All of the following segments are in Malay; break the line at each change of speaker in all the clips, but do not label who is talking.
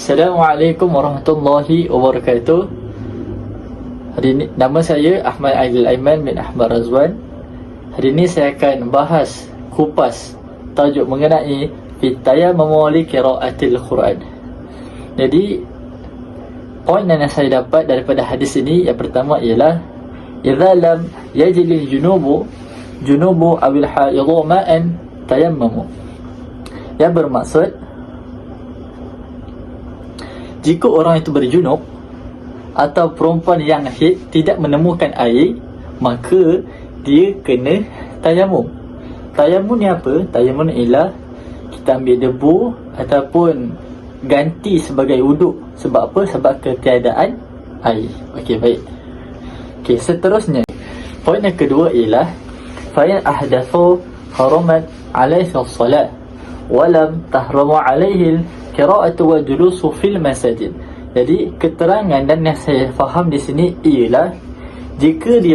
Assalamualaikum warahmatullahi wabarakatuh. Hari ini nama saya Ahmad Aidil Aiman bin Ahmad Razwan. Hari ini saya akan bahas kupas tajuk mengenai fitayammum li qiraatil Quran. Jadi poin yang saya dapat daripada hadis ini yang pertama ialah idza lam yajidil junubu awil haidhu ma'an tayammamu. Yang bermaksud jika orang itu berjunub atau perempuan yang haid tidak menemukan air, maka dia kena tayamum. Tayamum ni apa? Tayamum ialah kita ambil debu ataupun ganti sebagai wuduk. Sebab apa? Sebab ketiadaan air. Okey, baik. Okey, seterusnya poin yang kedua ialah fa in ahdathu haramat alaihi as-salat wa lam tahramu alaihi qira'atu wa julusu fil masajid. Jadi keterangan dan yang saya faham di sini ialah jika dia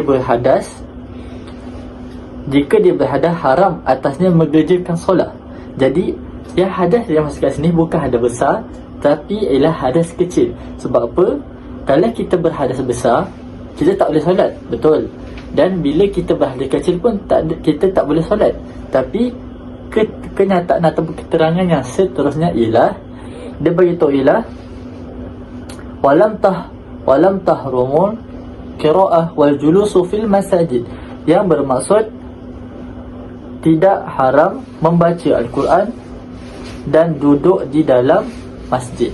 berhadas haram atasnya mengerjakan solat. Jadi yang hadas yang masuk kat sini bukan hadas besar, tapi ialah hadas kecil. Sebab apa? Kalau kita berhadas besar, kita tak boleh solat, betul. Dan bila kita berhadas kecil pun kita tak boleh solat. Tapi kenyataan atau keterangan yang seterusnya ialah dia beritahu ialah walam tahrumun qira'ah wal julusu fil masajid, yang bermaksud tidak haram membaca Al-Quran dan duduk di dalam masjid.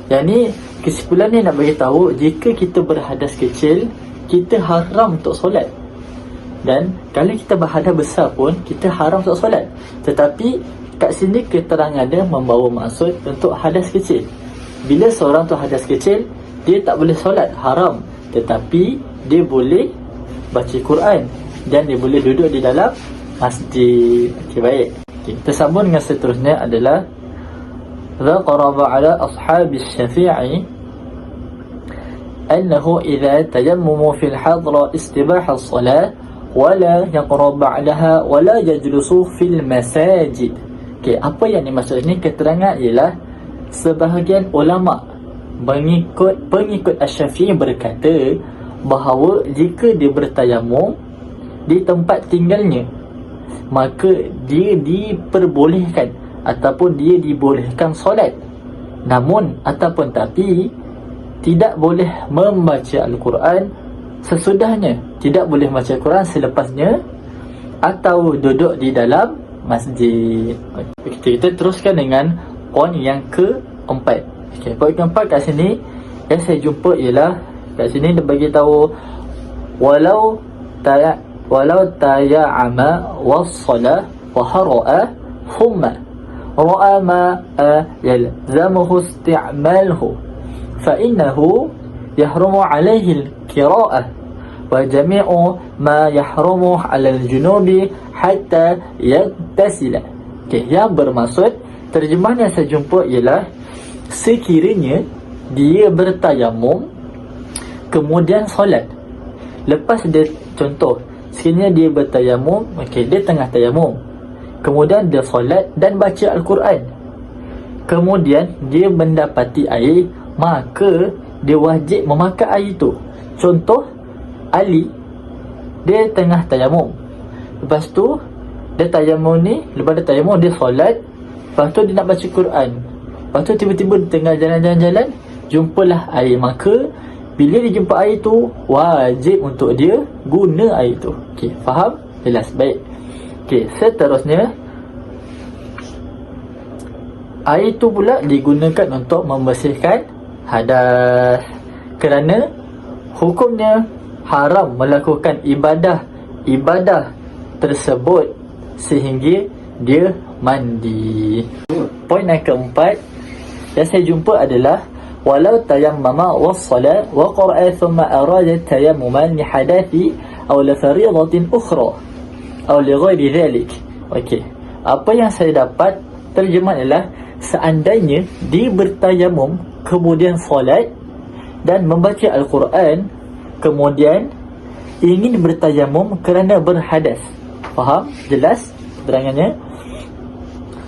Yang ni kesimpulan ni nak beritahu jika kita berhadas kecil kita haram untuk solat, dan kalau kita berhadas besar pun kita haram untuk solat. Tetapi kat sini keterangan dia membawa maksud untuk hadas kecil. Bila seorang tu hadas kecil, dia tak boleh solat, haram. Tetapi dia boleh baca Quran dan dia boleh duduk di dalam masjid. Okey, baik. Okay, kita sambung dengan seterusnya adalah ذكر على أصحاب الشافعي أنه إذا تيمموا في الحضرة استباح الصلاة ولا يقرأ بعدها ولا يجلس في المساجد. Okay, apa yang dimaksud ini keterangan ialah sebahagian ulama pengikut Asy-Syafi'i berkata bahawa jika dia bertayamum di tempat tinggalnya, maka dia diperbolehkan ataupun dia dibolehkan solat. Namun ataupun tapi tidak boleh membaca Al-Quran sesudahnya, tidak boleh membaca Al-Quran selepasnya, atau duduk di dalam masjid. Kita teruskan dengan poin yang keempat. Poin keempat kat sini yang saya jumpa ialah kat sini dia bagi tahu walau taya'ama was-salah wa hara'a thumma ra'a ma yalzamuhu isti'maluhu fa innahu yahrumu alaihi al-qira'ah wa jami'u ma yahrumu 'ala al-junubi hatta yaktasila. Yang bermaksud terjemahan yang saya jumpa ialah sekiranya dia bertayamum kemudian solat. Lepas dia contoh, sekiranya dia bertayamum, dia tengah tayamum, kemudian dia solat dan baca Al-Quran, kemudian dia mendapati air, maka dia wajib memakai air itu. Contoh Ali, dia tengah tayamum, lepas tu dia tayamum ni, lepas dia tayamum dia solat, lepas tu dia nak baca Quran, lepas tu tiba-tiba di tengah jalan-jalan jumpalah air, maka bila dia jumpa air tu wajib untuk dia guna air tu. Okey, faham? Jelas? Baik. Okey, seterusnya air tu pula digunakan untuk membersihkan hadas, kerana hukumnya haram melakukan ibadah tersebut sehingga dia mandi. Poin yang keempat yang saya jumpa adalah walau tayammama was-salat wa qara'a thumma arada tayammuman li hadathi aw li fariidatin ukhra aw li ghairi dhalik. Okey, apa yang saya dapat terjemahan ialah seandainya dia bertayamum kemudian solat dan membaca Al-Quran, kemudian ingin bertayamum kerana berhadas. Faham? Jelas terangannya?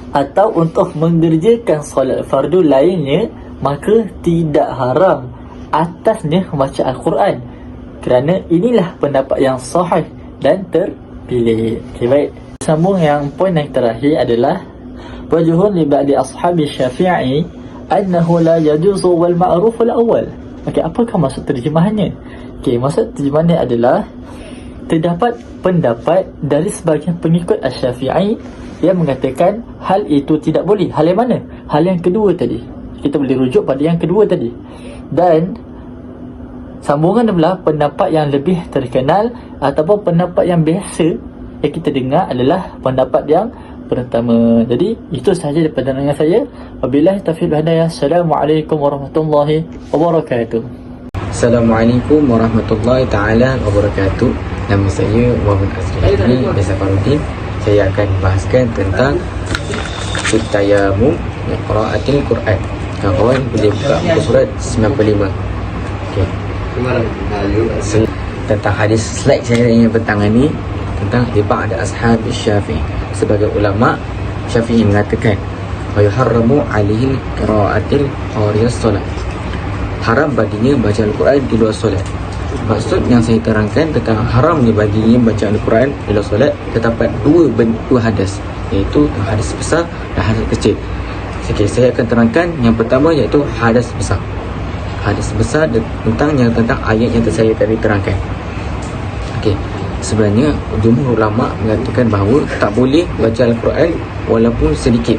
atau untuk mengerjakan solat fardu lainnya, maka tidak haram atasnya membaca Al-Quran, kerana inilah pendapat yang sahih dan terpilih. Okay, baik. Sambung yang poin yang terakhir adalah wajhun li ba'di ashabi Syafi'i annahu la yajuzu wal ma'ruf al awal. Okey, apakah maksud terjemahannya? Okey, maksud terjemahannya adalah terdapat pendapat dari sebahagian pengikut Asy-Syafi'i yang mengatakan hal itu tidak boleh. Hal yang mana? Hal yang kedua tadi. Kita boleh rujuk pada yang kedua tadi. Dan sambungan adalah pendapat yang lebih terkenal ataupun pendapat yang biasa yang kita dengar adalah pendapat yang pertama. Jadi itu sahaja daripada pandangan saya. Wabillahi taufiq wal hidayah. Assalamualaikum warahmatullahi wabarakatuh.
Assalamualaikum warahmatullahi taala wabarakatuh. Nama saya Muhammad Azri Desa Farudin. Saya akan bahaskan tentang Tayamum Qiraatil Quran. Kawan boleh buka muka surat 95. Okey. Tentang hadis slide saya yang petang ini tentang ba'd ashab Syafi'i. Sebagai ulama Syafi'i mengatakan wa yuharramu 'alaihi qiraatil qariyas solat. Haram baginya baca Al-Quran di luar solat. Maksud yang saya terangkan tentang haramnya baginya baca Al-Quran di luar solat terdapat dua hadas, iaitu hadas besar dan hadas kecil. Okey, saya akan terangkan yang pertama, iaitu hadas besar. Hadas besar tentang ayat yang saya tadi terangkan. Okey, sebenarnya jumhur ulama mengatakan bahawa tak boleh baca Al-Quran walaupun sedikit,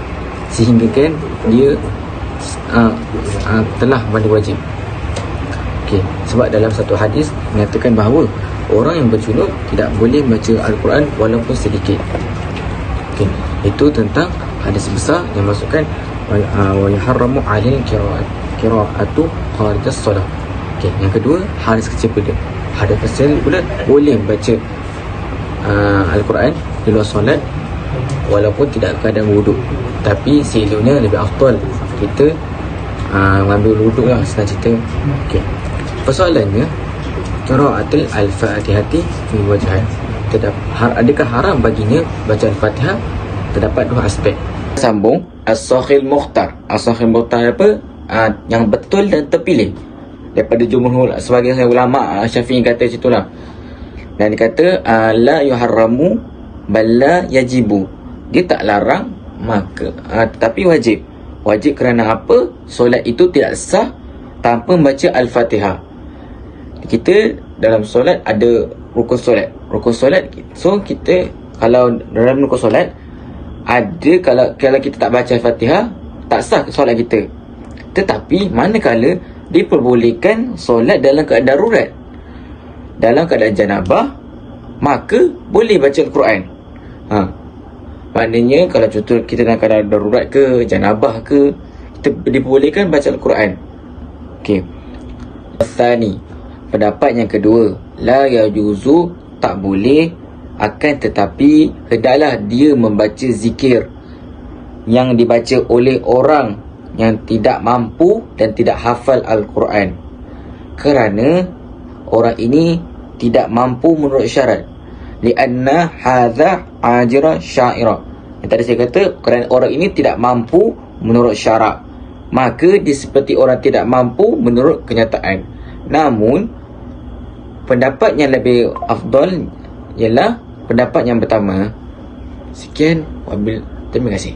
sehingga kan dia telah mandi wajib. Okey, sebab dalam satu hadis mengatakan bahawa orang yang berjunub tidak boleh baca Al-Quran walaupun sedikit. Okey, itu tentang hadis besar yang masukkan wa yuharramu 'alal qiraatu kharijas solat. Okey, yang kedua hadis kecil pula. Hadis kecil pula boleh baca Al-Quran di luar solat walaupun tidak keadaan wuduk, tapi selalunya lebih afdal kita mengambil wuduk lah, senang cerita. Okey, persoalannya qiraatul al-Fatihati fi wajhain. Adakah haram baginya baca Al-Fatihah? Terdapat dua aspek. Sambung As-Sakhil Mukhtar. As-Sakhil Mukhtar apa? Yang betul dan terpilih daripada jumhur sebagai ulama Syafi'i kata situlah. Dan dia kata la yuharramu balla yajibu. Dia tak larang, maka tetapi wajib. Wajib kerana apa? Solat itu tidak sah tanpa membaca Al-Fatihah. Kita dalam solat ada rukun solat. Rukun solat, so kita kalau dalam rukun solat ada, kalau kita tak baca Al-Fatihah, tak sah solat kita. Tetapi manakala diperbolehkan solat dalam keadaan darurat, dalam keadaan janabah, maka boleh baca Al-Quran. Maknanya kalau contoh kita dalam keadaan darurat ke, janabah ke, kita diperbolehkan baca Al-Quran. Okey. Tsani, pendapat yang kedua, la yajuzu, tak boleh, akan tetapi hendaklah dia membaca zikir yang dibaca oleh orang yang tidak mampu dan tidak hafal Al-Quran, kerana orang ini tidak mampu menurut syarat. Lianna hadha ajra syairah. Yang tadi saya kata, kerana orang ini tidak mampu menurut syarat, maka dia seperti orang tidak mampu menurut kenyataan. Namun pendapat yang lebih afdal ialah pendapat yang pertama. Sekian, terima kasih.